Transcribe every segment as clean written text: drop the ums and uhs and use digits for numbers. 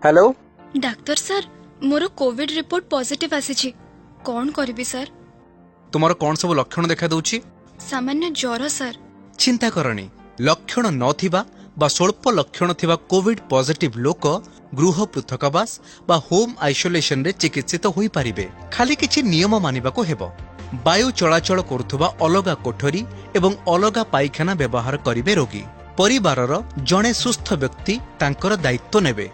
Hello doctor sir मोर Covid report positive आसी कौन करिबी sir? तुमर कौन सब लक्षण देखा दउची? सामान्य ज्वर सर। चिंता करनी लक्षण नथिबा बा स्वल्प लक्षण थिबा कोविड पॉजिटिव लोक गृह पृथकवास बा होम आइसोलेशन रे चिकित्सित होई पारिबे। खाली किछि नियम मानिबाको हेबो। वायु चलाचल करुथुबा अलगा कोठरी एवं अलगा पाइखाना व्यवहार करिवे रोगी। परिवारर जणे सुस्थ व्यक्ति तांकर दायित्व नेबे।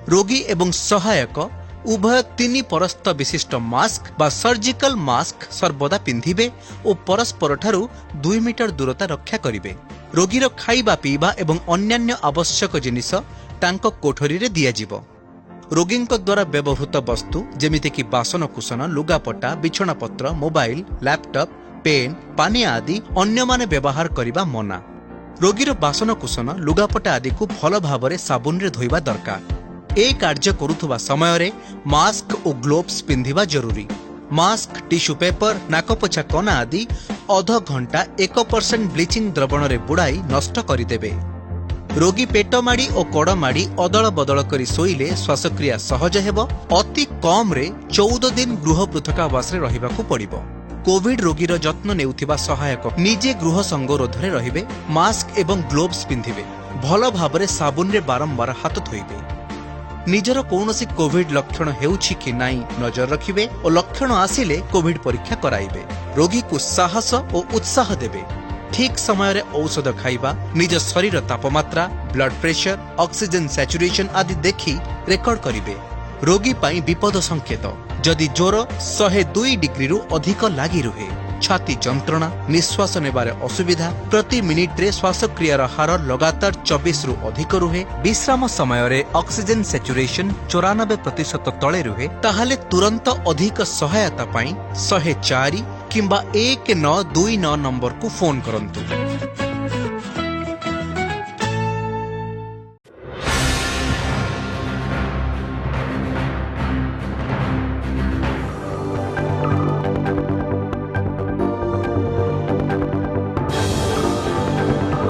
रोगी एवं सहायक उभय 3 परस्त विशिष्ट मास्क बा सर्जिकल मास्क सर्वदा पिंधिबे और परस्पर ठारू 2 मीटर दूरता रक्षा करिवे। रोगीर खाइबा पीबा एवं अन्यान्य आवश्यक जिनिस तांको कोठरी रे दिया जिवो। रोगींक द्वारा व्यवहृत वस्तु जेमिति कि बासनकुसन लुगापटा बिछणापत्र मोबाइल लैपटॉप पेन पानी आदि अन्य माने व्यवहार करिबा मना। रोगीर बासनकुसन लुगापटा आदि को भल भावरे साबुन रे धोइबा दरकार। ए कार्य करुथुबा समय रे मास्क और ग्लोव्स पिंधिबा जरूरी। मास्क टिश्यू पेपर नाकपोछा कना आदि अध घंटा 1% ब्लीचिंग द्रवण रे बुड़ाई नष्ट करिदेबे। रोगी पेट माड़ी और कड़ माड़ी अदल बदल करी सोइले श्वासक्रिया सहज हेबो। अति कम रे 14 दिन गृह पृथकावास रे रहिबाकू पड़िबो। कोविड रोगीर जत्न नेउथिबा सहायक निजे गृह संगरोध रे रहिबे। मास्क एवं ग्लोव्स पिंधिबे। भल भावरे साबुन रे बारंबार हाथ धोइबे। निजर कौनसी कोविड लक्षण हेउछि कि नाई नजर रखिबे और लक्षण आसिले कोविड परीक्षा कराइबे। रोगी को साहस और उत्साह देबे। ठीक समय रे औषध खाइबा, निज शरीर तापमात्रा ब्लड प्रेशर ऑक्सीजन सैचुरेशन आदि देखि रेकर्ड करिबे। रोगी पाई विपद संकेत जदि ज्वर 102 डिग्री रु अधिक लागी रुहे, छाती जंत्रणा निश्वास नेबारे असुविधा प्रति मिनिट रे श्वासक्रियार हार लगातार 24 रु अधिक रुहे, विश्राम समय रे ऑक्सीजन सैचुरेशन 94% तले रुहे, ताहाले तुरंत अधिक सहायता पाई 104 किंबा 1929 नंबर को फोन करंतु।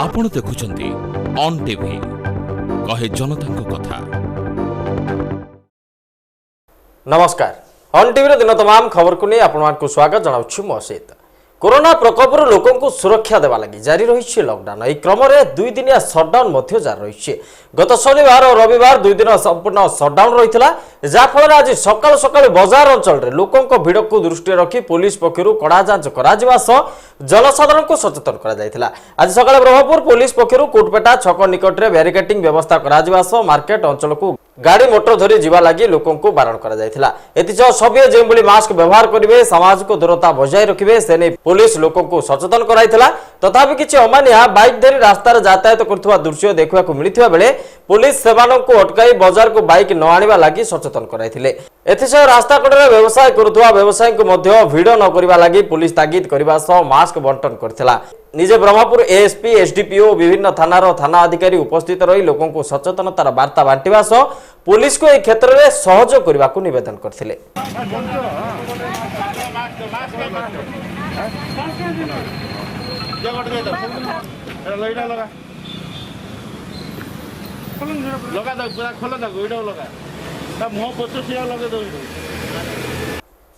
आपण देखुछंती ऑन टीवी कहे जनता को कथा। नमस्कार, ऑन टीवी दिन तमाम खबर को नहीं आपको स्वागत जनाऊँ मो सहित। कोरोना प्रकोप लोकों को सुरक्षा देवा लगी जारी रही लॉकडाउन। यह क्रम में 2 दिनिया सटडाउन जारी रही। गत शनिवार और रविवार 2 दिन संपूर्ण सटडाउन रही है, जहाँफल आज सकाल सकाल बजार अंचल में लोकों भीड़ को दृष्टि रखी पुलिस पक्षर कड़ा जांच कर जनसाधारण को सचेतन कर। आज सकाल ब्रह्मपुर पुलिस पक्षर कोटपेटा छक निकट में बैरिकेटिंग व्यवस्था कर मार्केट अंचल को गाड़ी मोटर धरी जीवा लगी लोकों को बारण कर सभ्य जो मास्क व्यवहार करेंगे सामाजिक दूरता बजाय रखिए से नहीं पुलिस लोकों को सचेतन कराइला। तथापि किसी अमानिया बाइक धरी रास्तार यातायात कर दृश्य देखा मिलता बेले पुलिस सेमानंकु अटकाई बाजार को बाइक न आनिबा लागि सचेतन कराइथिले। एथिसह रास्ता कड़े व्यवसाय करुवा व्यवसायी को मध्य भिड़ न करबा लागि पुलिस तागिद करबा सह मास्क बंटन करथिला। निजे ब्रह्मपुर एएसपी एसडीपीओ विभिन्न थानार थाना अधिकारी उपस्थित रही लोकों को सचेतनतार वार्ता बांटिबा सह पुलिस को एही क्षेत्र में सहयोग करबा को निवेदन करथिले।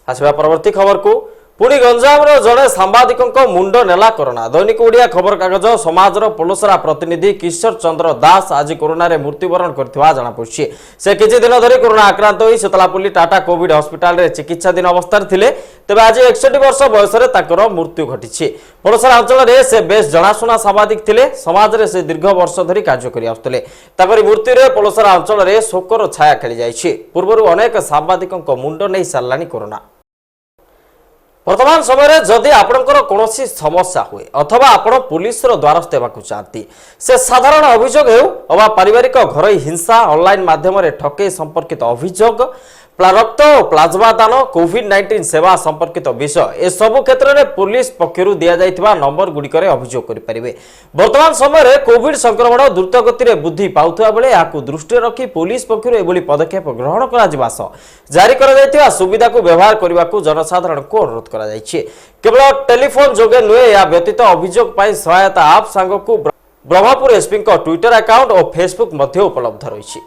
आसवा परवर्ती खबर को पुणी गंजाम जड़े सांबादिक मुंड नेला कोरोना। दैनिक ओडिया खबर कागज समाजर पोलसरा प्रतिनिधि किशोर चंद्र दास आज कोरोना रे मृत्युवरण करथिबा जाना पड़छि। से किछि दिन धरि कोरोना आक्रांत होई सुतलापल्ली टाटा कोविड हॉस्पिटल रे चिकित्साधीन अवस्था थिले। तेबे आज 61 वर्ष बयस रे ताकर मृत्यु घटिछि। पोलसरा अंचल रे से बेस जनाशुना सांबादिक थिले। समाज रे से दीर्घ वर्ष धरि कार्य करि आउतले। ताकरि मृत्यु रे पोलसरा अंचल रे शोकर छाया खेली जाइछि। पूर्वरु अनेक सांबादिकक मुंड नै सारलानी कोरोना। वर्तमान समय जदि आपणकर कौन समस्या हुए अथवा आपण पुलिस द्वारस्थ देवाक चाहती से साधारण अभियोग हो अथवा पारिवारिक घर हिंसा ऑनलाइन माध्यम ठकई संपर्कित अभियोग रक्त और प्लाज्मा दान कोविड-19 सेवा संपर्कित विषय ए सबु क्षेत्र में पुलिस पक्षर दि जाइथिबा नंबर गुड़िक अभियोग करें। वर्तमान समय कोविड संक्रमण द्रुत गति में वृद्धि पाउथुवा बेले याकु दृष्टि रखी पुलिस पक्षर एभली पदक्षेप ग्रहण करा जारी कर सुविधा को व्यवहार करने को जनसाधारण को अनुरोध कर केवल टेलीफोन जोगे नुहे या व्यतीत अभियोग सहायता आप सांग को ब्रह्मपुर एसपी ट्विटर अकाउंट और फेसबुक उपलब्ध रही।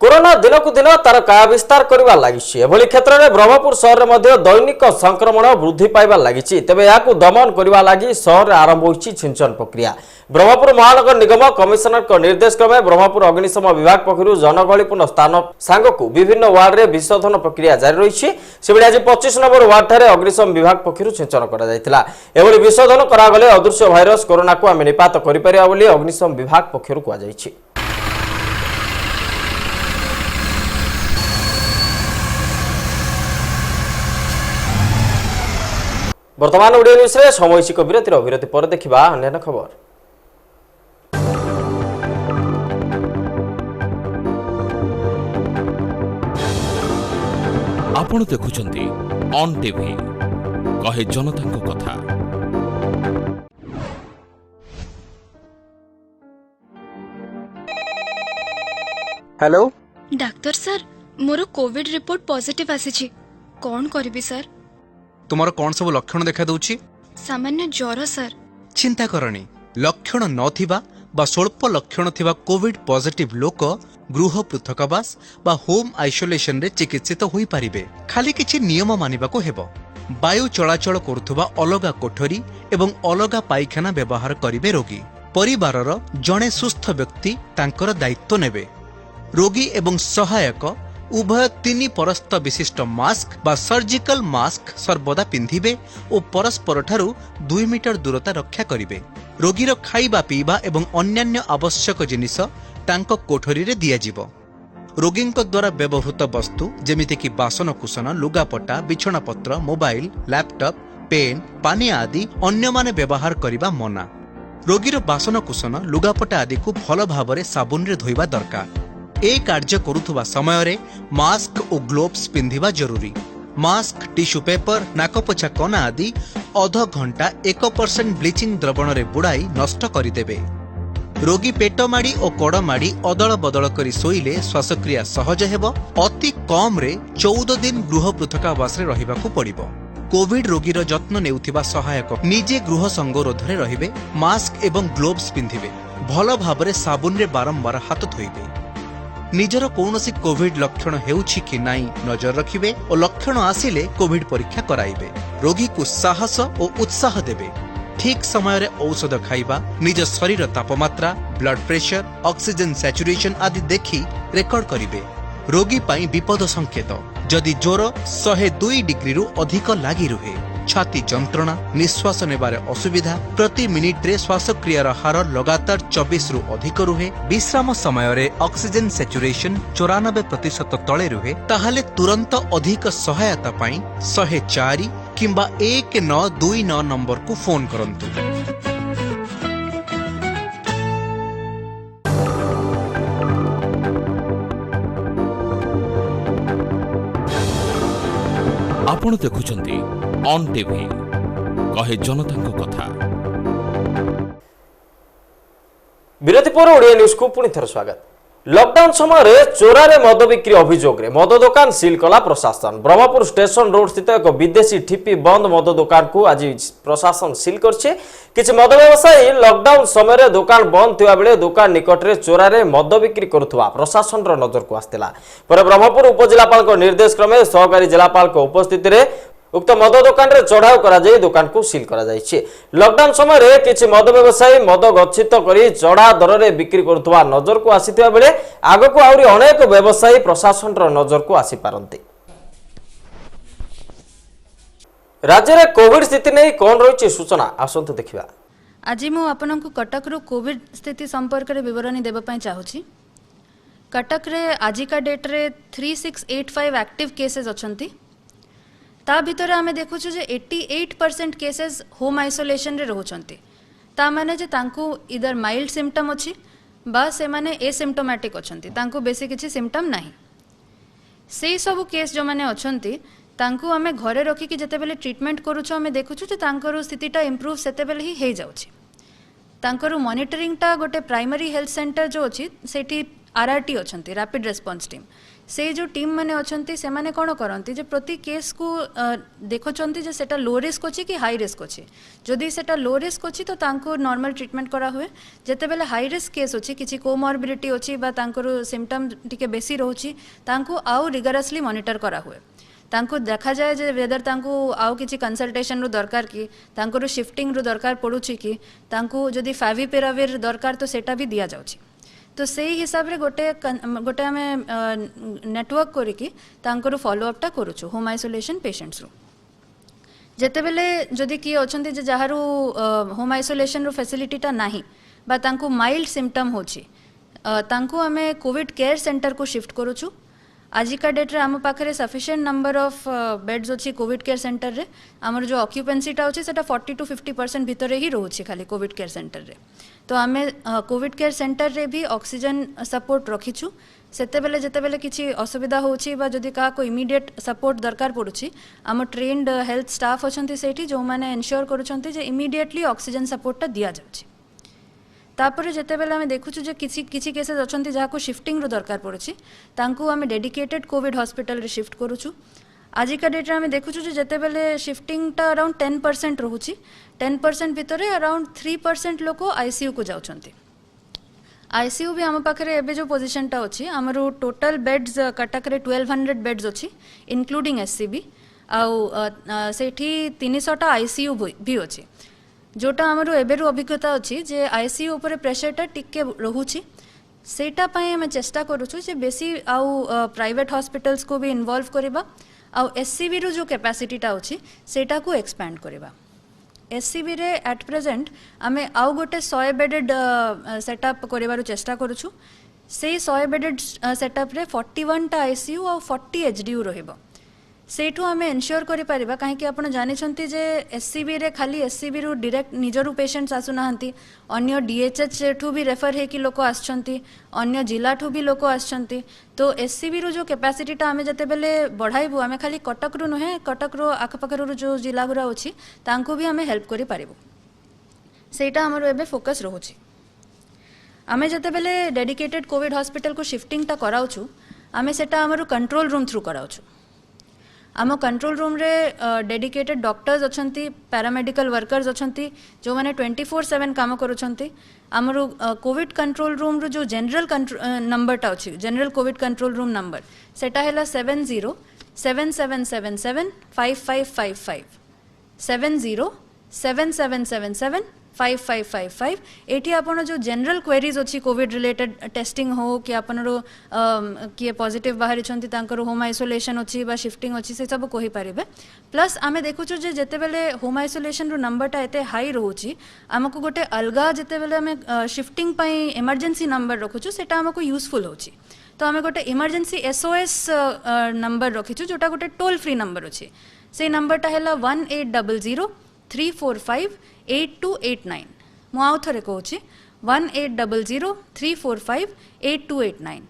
कोरोना दिनकु दिन तार काया विस्तार करबा लागिछि एभली क्षेत्र में ब्रह्मपुर शहर में दैनिक संक्रमण वृद्धि पाइबा लागिछि तेबे याकु दमन करबा लागि शहर आरंभ होइछि छिंचन प्रक्रिया। ब्रह्मपुर महानगर निगम कमिशनर निर्देश क्रमे ब्रह्मपुर अग्निशम विभाग पक्षरु जनगहलीपूर्ण स्थान सांगकु विभिन्न वार्ड रे विशोधन प्रक्रिया जारी रहिछि। सेबडी आज 25 नंबर वार्ड ठारे अग्निशम विभाग पक्षरु छिंचन करा जायतिला। एभली विशोधन करा गले अदृश्य भाइरस कोरोना को आमे निपात करि परिया बोली अग्निशम विभाग पक्षरु कुआ जायछि। वर्तमान ओडिया न्यूज रे सामयिक विरति पर देखिबा अन्य खबर। आपण देखुचंती ऑन टीवी कहे जनता को कथा। हेलो डाक्टर सर मोर कोविड रिपोर्ट पॉजिटिव आसीछि कोन करबी सर? तुमर कौन सब लक्षण देखा दउछि? सामान्य ज्वर सर। चिंता करनी लक्षण नथिबा बा स्वल्प लक्षण थिबा कोविड पॉजिटिव लोक गृह पृथकवास बा होम आइसोलेशन रे चिकित्सित होई परिबे। खाली किछि नियम मानिबाको हेबो। वायु चलाचल करुथुबा अलगा कोठरी एवं अलगा पाइखाना व्यवहार करिवे रोगी। परिवारर जणे सुस्थ व्यक्ति तांकर दायित्व नेबे। रोगी एवं सहायक उभय 3 परस्त विशिष्ट मास्क बा सर्जिकल मास्क सर्वदा पिंधिबे और परस्पर ठारू 2 मीटर दूरता रक्षा करिवे। रोगीर खाइबा पीबा एवं अन्यान्य आवश्यक जिनिस तांको कोठरी रे दिया जिवो। रोगींक द्वारा व्यवहृत वस्तु जेमिति कि बासनकुसन लुगापटा बिछणापत्र मोबाइल लैपटॉप पेन पानी आदि अन्य माने व्यवहार करिबा मना। रोगीर बासनकुसन लुगापटा आदि को भल भावरे साबुन रे धोइबा दरकार। ए कार्य करुथुबा समय रे मास्क और ग्लोव्स पिंधिबा जरूरी। मास्क टिश्यू पेपर नाकपोछा कना आदि अध घंटा 1% ब्लीचिंग द्रवण रे बुड़ाई नष्ट करिदेबे। रोगी पेट माड़ी और कड़ माड़ी अदल बदल करी सोइले श्वासक्रिया सहज हेबो। अति कम रे 14 दिन गृह पृथकावास रे रहिबाकू पड़िबो। कोविड रोगीर जत्न नेउथिबा सहायक निजे गृह संगरोध रे रहिबे। मास्क एवं ग्लोव्स पिंधिबे। भल भावरे साबुन रे बारंबार हाथ धोइबे। निजर कौनसी कोविड लक्षण हेउछि कि नाई नजर रखिबे और लक्षण आसिले कोविड परीक्षा कराइबे। रोगी को साहस और उत्साह देबे। ठीक समय रे औषध खाइबा निज शरीर तापमात्रा ब्लड प्रेशर ऑक्सीजन सैचुरेशन आदि देखि रेकर्ड करिबे। रोगी पाई विपद संकेत जदि ज्वर 102 डिग्री रु अधिक लागि रुहे, छाती जंत्रणा निश्वास नेबारे असुविधा प्रति मिनिट रे श्वासक्रियार हार लगातार 24 रु अधिक रुहे, विश्राम समय रे ऑक्सीजन सैचुरेशन 94% तले रुहे, ताहाले तुरंत अधिक सहायता पाई 104 किंबा 1929 नंबर को फोन करंतु। आपण देखुचंती ऑन टीवी कहे जनता को कथा। विरति पर ओडिया न्यूज को पुणी थर स्वागत। लॉकडाउन समय रे चोरारे मद बिक्री अभियोग रे मद दुकान सील कला प्रशासन। ब्रह्मपुर स्टेशन रोड स्थित एक विदेशी ठिपी बंद मद दुकान को आज प्रशासन सील करछे। किछि मद व्यवसायी लॉकडाउन समय रे दुकान बंद थिबा बेले दुकान निकट रे चोरारे मद बिक्री करुथुवा प्रशासन रो नजर को आस्तिला। पर ब्रह्मपुर उपजिलापाल को निर्देश क्रमे सहकारी जिलापाल को उपस्थिति रे उक्त मद दुकान रे चढ़ाऊ करा जाय दुकान को सील करा जायछि। लॉकडाउन समय रे किछि मद व्यवसायी मद गच्छित करी चढ़ा दर रे बिक्री करथुवा नजर को आसीथिबा बेले आगो को आउरी अनेक व्यवसायी प्रशासन रो नजर को आसी पारंती। राज्य रे कोविड स्थिति नै कोन रहिछि सूचना आसंतु देखिबा। आज मु आपनकु कटक रो कोविड स्थिति संपर्क रे विवरणी देबा पई चाहूछि। कटक रे आजिका डेट रे 3685 एक्टिव केसेस अछंती। ता भितर आमे देखुछु जे 88% केसेस होम आइसोलेशन रे रहउछंती। ता माने जे तांकु इधर माइल्ड सिम्पटम अछि बा से माने एसिम्प्टोमैटिक अछंती, तांकु बेसी किछि सिम्पटम नाही। सेई सब केस जो माने अछंती तांकु आमे घरे रखि कि जते बेले ट्रीटमेंट करूछु आमे देखुछु जे तांकर स्थितिटा इंप्रूव सेते बेले ही हे जाउछि। तांकर मॉनिटरिंग टा गोटे प्राइमरी हेल्थ सेंटर जो अछि सेठी आरआरटी अछंती रैपिड रेस्पॉन्स टीम से जो टीम मैंने अच्छी से मैंने कौन करती जे प्रति केस को देखुंत जे सेटा लो रिस्क अच्छी कि हाई रिस्क अच्छी जदि सेटा लो रिस्क अच्छी तो तांको नॉर्मल ट्रीटमेंट करा हुए जेते बेले हाई रिस्क केस अच्छी किसी कोमॉर्बिडिटी अच्छी बा तांकर सिम्पटम टिके बेसी रोची तांको आउ रिगरसली मॉनिटर करा हुए तांको देखा जाए जे वेदर तांको आउ किसी कंसल्टेशन रू दरकार कि तांको शिफ्टिंग रू दरकार पड़ुची कि तांको जदि फाविपिराविर दरकार तो सेटा भी दिया जाउची तो से हिसाब रे गोटे आम नेटवर्क करिकी तांकर फॉलोअपटा करूछु होम आइसोलेशन पेशेंट्स रू जेते बेले जदि किए अछंती जे जहारू होम आइसोलेशन रो फैसिलिटीटा नाही बा तांको माइल्ड सिम्पटम होची तांको आमे कोविड केयर सेंटर को शिफ्ट करूछु आजिका डेट रे आम पाखरे सफिशिएंट नंबर ऑफ बेड्स अच्छी कोविड केयर सेंटर रे आमर जो ऑक्यूपेंसीटा अच्छी सेटा 40 to 50% भितर ही रोची खाली कोविड केयर सेंटर रे तो आमे कोविड केयर सेंटर रे भी ऑक्सीजन सपोर्ट रखीछु सेते बेले जेते बेले किछि असुविधा होछि बा जदि का को इमीडिएट सपोर्ट दरकार पड़ुछि आम ट्रेन्ड हेल्थ स्टाफ अछंती सेठी जो माने एन्श्योर करूछंती जे इमीडिएटली ऑक्सीजन सपोर्टटा दिया जाउछि तापर जेते बेले आमे देखुछु जे किछि केसेस अछंती जाको शिफ्टिंग रो दरकार पड़ुछि तांको आमे डेडिकेटेड कोविड हॉस्पिटल रे शिफ्ट करूछु आजिका डेट रे आमे देखुछु जे जेते बेले शिफ्टिंग टा अराउंड 10% रहुछि 10% भितरे अराउंड 3% लोक आईसीयू को जाउछंती आईसीयू भी आम पाखरे एबे जो पोजीशन टा अछि हमरो टोटल बेड्स कटक रे 1200 बेड्स अछि इंक्लूडिंग एससीबी आउ सेठी 300 टा आईसीयू भी अछि जोटा आमरो एबेरु अभिज्ञता अछि जे आईसीयू ऊपर प्रेशरटा टिके रहुछि सेटा पई हम चेष्टा करूछु जे बेसी आउ प्राइवेट हॉस्पिटल्स को भी इन्वॉल्व करिबा आउ एससीबी रो जो कैपेसिटीटा अछि सेटा को एक्सपैंड करिबा एससीबी रे एट प्रेजेंट आमे आउ गोटे 100 बेडेड सेटअप करिबारो चेष्टा करूछु से 100 बेडेड सेटअप रे 41 टा आईसीयू आउ 40 एचडीयू रहिबो सेठू आमे एन्श्योर करि परिबा काहे कि आपण जानि छंती जे एससीबी रे खाली एससीबी रो डायरेक्ट निजरु पेशेंट्स आसु नाहंती अन्य डीएचएच सेठू भी रेफर हे कि लोक आछंती अन्य जिला ठू भी लोक आछंती तो एससीबी रो जो कैपेसिटीटा आमे जते बेले बढ़ाइबु आमे खाली कटक रो नहे कटक रो आखपाखर रो जो जिला गुरा अछि तांको भी आमे हेल्प करि परिबु सेटा हमर एबे फोकस रहुछि आमे जते बेले डेडिकेटेड कोविड हॉस्पिटल को शिफ्टिंग टा कराउछु आमे सेटा हमर कंट्रोल रूम थ्रू कराउछु आम कंट्रोल रूम रे डेडिकेटेड डॉक्टर्स अछंती पैरामेडिकल वर्कर्स अछंती जो माने 24/7 काम करूछंती आमर कोविड कंट्रोल रूम रो जो जनरल नंबर टा अछि general Covid control room number सेटा हैला 7077775555 7077775555 एठी आपण जो जनरल क्वेरीज अछि कोविड रिलेटेड टेस्टिंग हो कि आपण रो किए पॉजिटिव बाहरी छंती तांकर होम आइसोलेशन अछि बा शिफ्टिंग अछि से सब कोहि परिबे प्लस आमे देखुछु जे जेते बेले होम आइसोलेशन रो नंबरटा एते हाई रहउछि हमकु गोटे अलगा जेते बेले हमें शिफ्टिंग पई इमरजेंसी नंबर रखुछु सेटा हमकु यूजफुल होछि तो हमें गोटे इमरजेंसी एसओएस नंबर रखिछु जोटा गोटे टोल फ्री नंबर अछि से नंबरटा हैला 1800-345-8289 मु आउ थरे कहूछि 1800-345-8289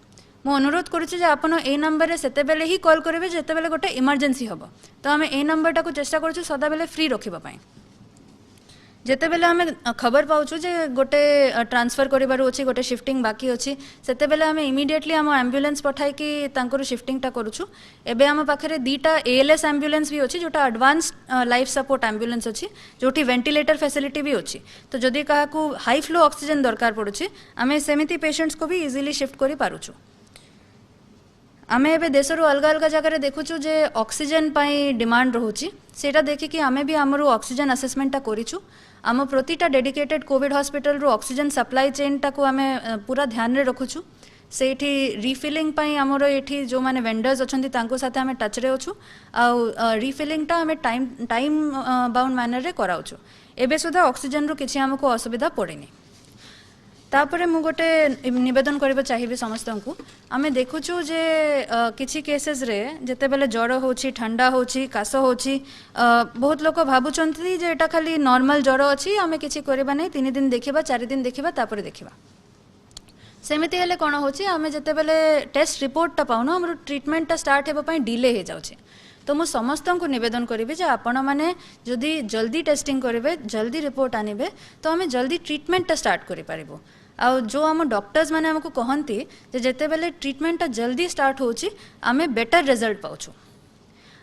मु अनुरोध करूछि जे आपण ए नंबर रे सेते बेले ही कॉल करिवे जेते बेले गोटे इमरजेंसी हबो तो हमें ए नंबरटा को चेष्टा करूछु सदा बेले फ्री रखिबा पई जेते बेले हमें खबर पाउछु जे गोटे ट्रांसफर करिबारो अछि गोटे शिफ्टिंग बाकी अछि सेते बेले हमें इमीडिएटली हम एम्बुलेंस पठाई कि तांकर शिफ्टिंग टा करूछु एबे हम पाखरे दीटा एएलएस एम्बुलेंस भी अछि जोटा एडवांस लाइफ सपोर्ट एम्बुलेंस अछि जोटी वेंटिलेटर फैसिलिटी भी अछि तो जदी काहा को हाई फ्लो ऑक्सीजन दरकार पडुछि हमें सेमिति पेशेंट्स को भी इजीली शिफ्ट करि पारुछु आमे एबे देशरो अलग अलग जगह देखुछु जे ऑक्सीजन पाई डिमांड रहउछि सेटा देखि कि आमे भी हमरो ऑक्सीजन असेसमेंट टा करिछु आम प्रतिटा डेडिकेटेड कोविड हॉस्पिटल रो ऑक्सीजन सप्लाई चेन टा को आमे पूरा ध्यान रे रखुछु सेठी रिफिलिंग पाई हमरो एठी जो माने वेंडर्स अछंती तांको साथे हमें टच रे अछु आ रिफिलिंग टा हमें टाइम बाउंड मैनर रे कराउछु एबे सुधा ऑक्सीजन रो किछि हमको असुविधा पड़ेनी तापरे मु गोटे निवेदन करबा चाहिबे समस्त को आमे देखुछु जे किछि केसेस रे जते बेले ज्वर होछि ठंडा होछि कास होछि बहुत लोक भाबुचंती जे एटा खाली नॉर्मल ज्वर अछि आमे किछि करबा नै 3 दिन देखिबा 4 दिन देखिबा तापरे देखिबा सेमिति हेले कोन होछि आमे जते बेले टेस्ट रिपोर्ट ता पाउनो हमर ट्रीटमेंट ता स्टार्ट हेबा पई डिले हे जाउछि तो मु समस्त को निवेदन करिबे जे आपण माने जदी जल्दी टेस्टिंग करिवे जल्दी रिपोर्ट आनिबे तो हमें जल्दी ट्रीटमेंट ता स्टार्ट करि पारिबो आउ जो आम डॉक्टर्स माने हमको कहती जे जेते बेले ट्रीटमेंट जल्दी स्टार्ट होची आमे बेटर रिजल्ट पाउछु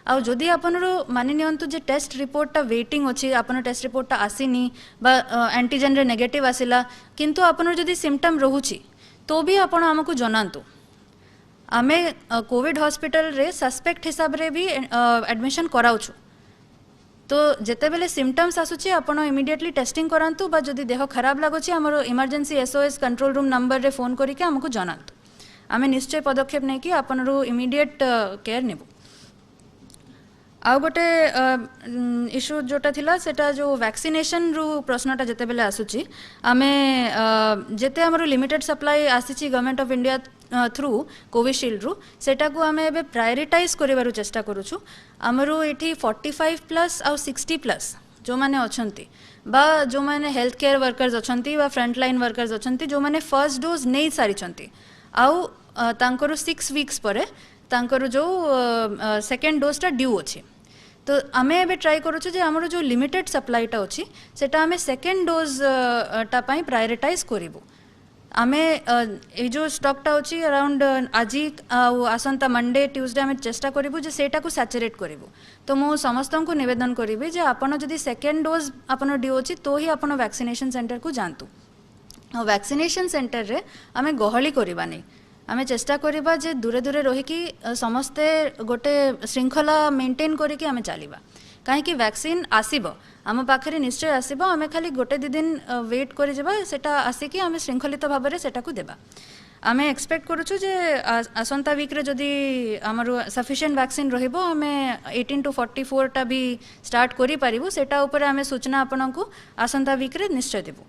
आउ जदि आपनरो मानि नियंतु जे टेस्ट रिपोर्ट टा वेटिंग अछि आपन टेस्ट रिपोर्ट टा आसीनी बा एंटीजन रे नेगेटिव आसिला किंतु आपनरो जदि सिम्पटम रहुची तो भी आपण हमको जनांतु आमे कोविड हॉस्पिटल रे सस्पेक्ट हिसाब रे भी एडमिशन कराउछु तो जेते बेले सिम्पटम्स आसुची आपण इमिडिएटली टेस्टिंग करांतु बा जदि देह खराब लागुची हमरो emergency SOS control room number रे फोन करिके हमको जनांतु आमे निश्चय पदक्षेप नै कि आपनरो इमिडिएट केयर नेबु आउ गोटे इश्यू जोटा थिला सेटा जो वैक्सीनेशन रु प्रश्नटा जेते बेले आसुची आमे जेते हमरो लिमिटेड सप्लाई आसीची government of India through Covishield रु सेटा को आमे एबे प्रायोरिटाइज करिवारु चेष्टा करूछु हमरो एठी 45+ आउ 60+ जो माने अछंती बा जो माने हेल्थ केयर वर्कर्स अछंती बा फ्रंट लाइन वर्कर्स अछंती जो माने फर्स्ट डोज नै सारिछंती आउ तांकरो 6 वीक्स परे तांकर जो सेकेंड डोज टा ड्यू अच्छी तो आमे एबे ट्राई करूछु जे हमरो जो लिमिटेड सप्लाई टा अच्छी सेटा आमे सेकेंड डोज टा पई प्रायोरिटाइज करिवु आमे ए जो स्टॉक टा अच्छी अराउंड आजी आसंता मंडे ट्यूसडे आमे चेष्टा करिवु जे सेटा को सैचुरेट करिवु तो मो समस्तन को निवेदन करिवि जे आपण जदि सेकेंड डोज आपण ड्यू अच्छी तो ही आपण वैक्सीनेशन सेंटर को जानतु वैक्सीनेशन सेंटर रे आमे गहली करबा नै आमे चेष्टा करिबा जे दूरे दूरे रही कि समस्ते गोटे श्रृंखला मेंटेन करिके आमे चलिबा काहे कि वैक्सीन आसीबो आम पाखरे निश्चय आसीबो आमे खाली गोटे दि दिन वेट करि जेबा सेटा आसी कि आमे श्रृंखलित भाव रे सेटा को देबा आमे एक्सपेक्ट करूछु जे आसंता वीक रे जदी हमरो सफिशिएंट वैक्सीन रहिबो आमे 18 to 44 टा भी स्टार्ट करि पारिबो सेटा ऊपर आमे सूचना आपनकु आसंता वीक रे निश्चय देबो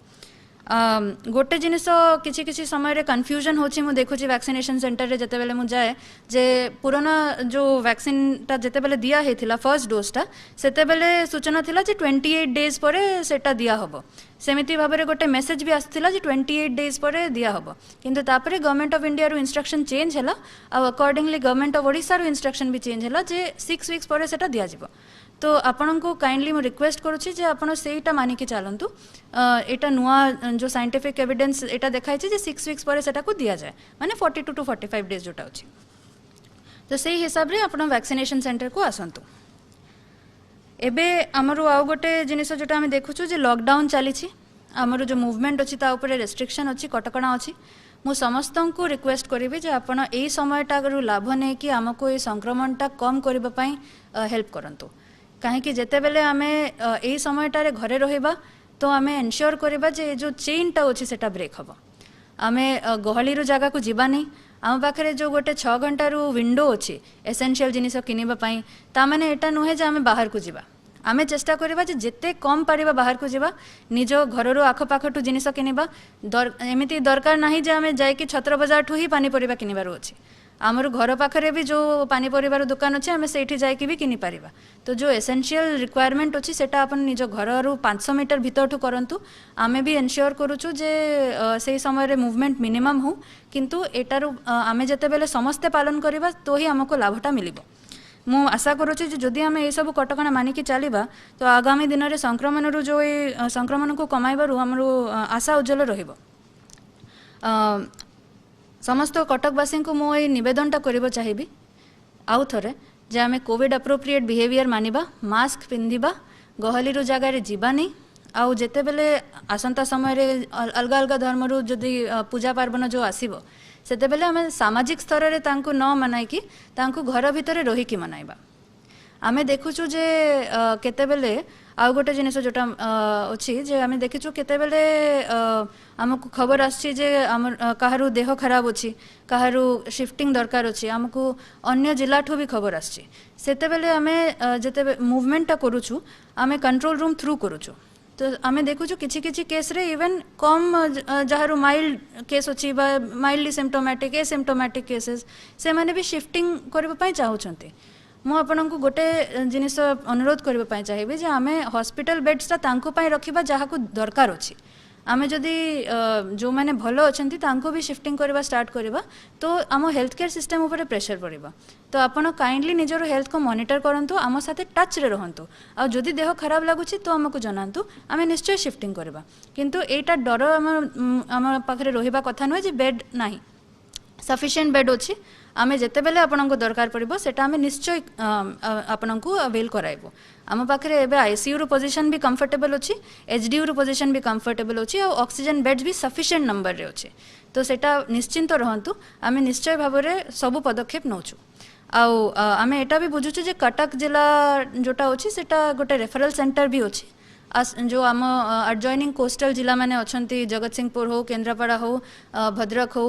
गोटे जिनिस किछि किछि समय रे कन्फ्यूजन होछि मु देखुछि वैक्सीनेशन सेंटर रे जते बेले मु जाए जे पुराना जो वैक्सीन ता जते बेले दिया हेथिला फर्स्ट डोज ता सेते बेले सूचना थिला जे 28 डेज परे सेटा दिया हबो सेमिति भाबरे गोटे मेसेज भी आस्थिला जे 28 डेज परे दिया हबो किंतु तापरे गवर्नमेंट ऑफ इंडिया रो इंस्ट्रक्शन चेंज हैला आ अकॉर्डिंगली गवर्नमेंट ऑफ ओडिसा रो इंस्ट्रक्शन भी चेंज हैला जे 6 वीक्स परे सेटा दिया जिवो तो आपण को काइंडली मु रिक्वेस्ट करूछि जे आपण सेटा मानि के चलंतु एटा नुआ जो साइंटिफिक एविडेंस एटा देखाइ छै जे 6 वीक्स परे सेटा को दिया जाय माने 42 to 45 डेज जोटा अछि तो सेही हिसाब रे आपण वैक्सीनेशन सेंटर को आसंतु एबे हमरो आउ गोटे जिनिस जोटा हम देखुछु जे लॉकडाउन चली छी हमरो जो मूवमेंट अछि ता ऊपर रेस्ट्रिक्शन अछि कटकणा अछि मु समस्तन को रिक्वेस्ट करिवे जे आपण एई समयटा रो लाभ नै कि हमको ए संक्रमणटा कम करबा पई हेल्प करंतु कहीं जेते बेले आमे एई समयटा रे घरे रहिबा तो आमे एन्श्योर करबा जे जो चेन टा अछि सेटा ब्रेक हबो आमे गहली रो जगह को जीवा नै आम पाखरे जो गोटे 6 घंटा रो विंडो अछि एसेंशियल जिनिस किनिबा पई ता माने एटा नुहे जे आमे बाहर को जीवा आमे चेष्टा करबा जे जेते कम पारिबा बाहर को जीवा निजो घर रो आख पाखटू जिनिस किनिबा एमिति दरकार नाही जे आमे जाय कि छत्र बाजार ठू ही पानी परिबा किनिबार अछि आमर घर पाखरे भी जो पानी परिवार दुकान अच्छे आम से जाकि भी किनी पारिबा तो जो एसेंशियल रिक्वायरमेंट अच्छी सेटा अपन निज घर रू 500 मीटर भीतर करंतु आमे भी एनश्योर करूछु जे से समय रे मूवमेंट मिनिमम हो किंतु एटारू आमे जते बेले समस्ते पालन करिबा तो ही हमको लाभटा मिलिबो मु आशा करूछु जे जदि आमे ए सब कटकणा मानिकी चलिबा तो आगामी दिन रे संक्रमण रू जो संक्रमण को कमाइबारू हमरो आशा उज्जवल रहिबो समस्त कटकवासी को मो नवेदनटा करबो चाहिबी आउ थरे जे आमे कोविड अप्रोप्रिएट बिहेवियर मानिबा मास्क पिंधिबा गहली रो जगह रे जीवा नहीं आउ जेते बेले आसंता समय रे अलग अलग धर्म रो जदि पूजा पार्वण जो आसीबो सेते बेले आमे सामाजिक स्तर रे तांको न मनाई कि तांको घर भितरे रही कि मनाइबा आमे देखुछु जे केते बेले आउ गोटे जिनिस जोटा अच्छी जे आमे देखिछु केते बेले हमको खबर आछि जे काहारू देह खराब अछि काहारू शिफ्टिंग दरकार अछि हमको अन्य जिला ठो भी खबर आछि सेते बेले आमे जेते मूवमेंट करूछु आमे कंट्रोल रूम थ्रू करूछु तो आमे देखुछु किछि किछि केस रे इवन कम जहारू माइल्ड केस अछि बा माइल्डली सिम्पटोमैटिक एसिम्पटोमैटिक केसेस से माने भी शिफ्टिंग करबा पई चाहुछंती मु आपनकु गोटे जिनिस अनुरोध करबा पई चाहिबे जे आमे हॉस्पिटल बेड्स ता तांको पई रखिबा जहा को दरकार अछि आमे जदि जो माने भलो अछंती तांको भी शिफ्टिंग करबा स्टार्ट करबा तो आम हेल्थ केयर सिस्टम ऊपर प्रेशर पड़िबा तो आपण काइंडली निजर हेल्थ को मॉनिटर करंतु आम साथे टच रे रहंतु आ जदि देह खराब लागुची तो हमको जनांतु आमे निश्चय शिफ्टिंग करबा किंतु एटा डर आम पाखरे रहिबा कथा न जे बेड नाही सफिशिएंट बेड अछि आमे जेते बेले आपनको दरकार पड़िबो सेटा आमे निश्चय आपनको अवेल कराइबो आम पाखरे एबे आईसीयू रो पोजीशन भी कंफर्टेबल अछि एचडीयू रो पोजीशन भी कंफर्टेबल अछि और ऑक्सीजन बेड्स भी सफिशिएंट नंबर रे अछि तो सेटा निश्चिंत रहंतु आमे निश्चय भाबरे सब पदक्षेप नौछु आमे एटा भी बुझुछु जे कटक जिला जोटा अछि सेटा गोटे रेफरल सेंटर भी अछि जो आम एडजॉइनिंग कोस्टल जिला माने अछंती जगत सिंहपुर हो केन्द्रापड़ा हो भद्रक हो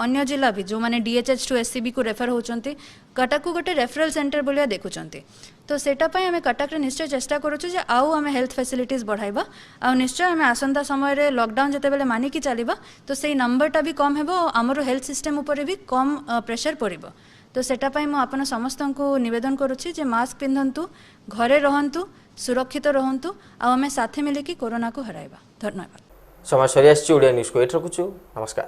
अन्य जिला भी जो माने डीएचएच टू एससीबी को रेफर होचंती कटक को गोटे रेफरल सेंटर बोलिया देखुचंती तो सेटा पई हमें कटक रे निश्चय चेष्टा करूछु जे आउ हमें हेल्थ फैसिलिटीज बढ़ाइबा आ निश्चय हमें आसंता समय रे लॉकडाउन जते बेले मानी की चलीबा तो सेही नंबरटा भी कम हेबो हमरो हेल्थ सिस्टम ऊपर भी कम प्रेशर पड़िबो तो सेटा पई म आपन समस्त को निवेदन करूछि जे मास्क पिंधंतु घरे रहंतु सुरक्षित रहंतु आ हमें साथे मिले कि कोरोना को हराइबा धन्यवाद समय सरी आछि ओडिया न्यूज को एठ रखुछु नमस्कार।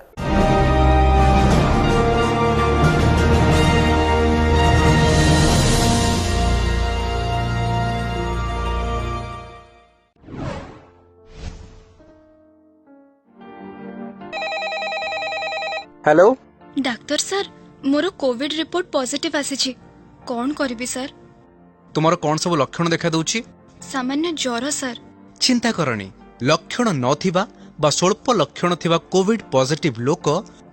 हेलो डाक्टर सर मोर कोविड रिपोर्ट पॉजिटिव आसीछि कोन करबी सर तुमर कौन सब लक्षण देखा दउछि सामान्य ज्वर सर चिंता करनी लक्षण नथिबा बा स्वल्प लक्षण थिबा कोविड पॉजिटिव लोक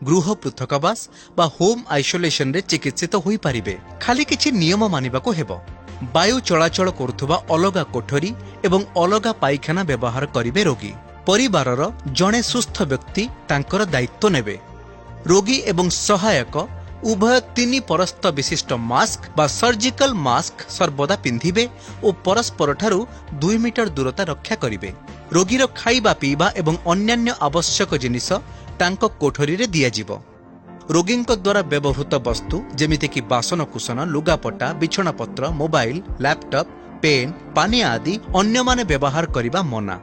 गृह पृथकवास बा होम आइसोलेशन रे चिकित्सित होई परिबे खाली किछि नियम मानिबा को हेबो वायु चलाचल करुथुबा अलगा कोठरी एवं अलगा पाइखाना व्यवहार करिवे रोगी परिवारर जणे सुस्थ व्यक्ति तांकर दायित्व नेबे रोगी एवं सहायक उभय 3 परस्त विशिष्ट मास्क बा सर्जिकल मास्क सर्वदा पिंधिबे और परस्पर ठारू 2 मीटर दूरता रक्षा करिवे रोगीर खाइबा पीबा एवं अन्यान्य आवश्यक जिनिस तांको कोठरी रे दिया जिवो रोगींक द्वारा व्यवहृत वस्तु जेमिति कि बासन कुसन लुगापटा बिछणापत्र मोबाइल लैपटॉप पेन पानी आदि अन्य माने व्यवहार करिबा मना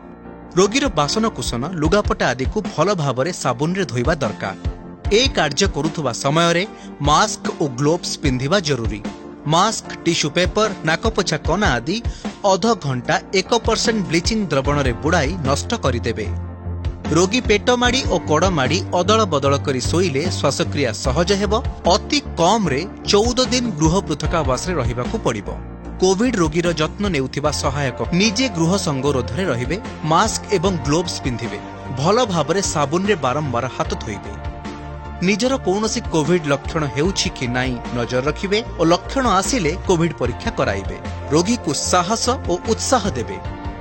रोगीर बासन कुसन लुगापटा आदि को भल भाबरे साबुन रे धोइबा दरकार ए कार्य करुथुबा समय रे मास्क और ग्लोव्स पिंधिबा जरूरी मास्क टिश्यू पेपर नाकपोछा कना आदि अध घंटा 1% ब्लीचिंग द्रवण रे बुड़ाई नष्ट करिदेबे रोगी पेट माड़ी और कड़ माड़ी अदल बदल करी सोइले श्वासक्रिया सहज हेबो अति कम रे 14 दिन गृह पृथकावास रे रहिबाकू पड़िबो कोविड रोगीर जत्न नेउथिबा सहायक निजे गृह संगरोध रे रहिबे मास्क एवं ग्लोव्स पिंधिबे भल भाबरे साबुन रे बारंबार हाथ धोइबे निजर कौनसी कोविड लक्षण हेउछि कि नाई नजर रखिबे और लक्षण आसिले कोविड परीक्षा कराइबे रोगी को साहस और उत्साह देबे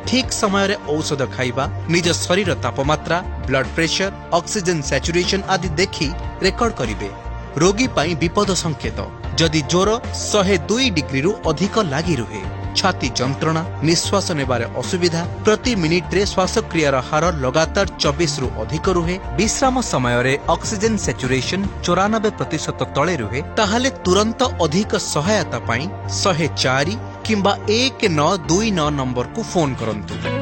ठीक समय रे औषध खाइबा निज शरीर तापमात्रा ब्लड प्रेशर ऑक्सीजन सैचुरेशन आदि देखि रेकॉर्ड करिबे रोगी पाई विपद संकेत जदि ज्वर 102 डिग्री रु अधिक लागि रुहे छाती जंत्रणा निश्वास नेबारे असुविधा प्रति मिनिट रे श्वासक्रियार हार लगातार 24 रु अधिक रुहे विश्राम समय रे ऑक्सीजन सैचुरेशन 94% तले रुहे ताहाले तुरंत अधिक सहायता पाई 104 किंबा 1929 नंबर को फोन करंतु।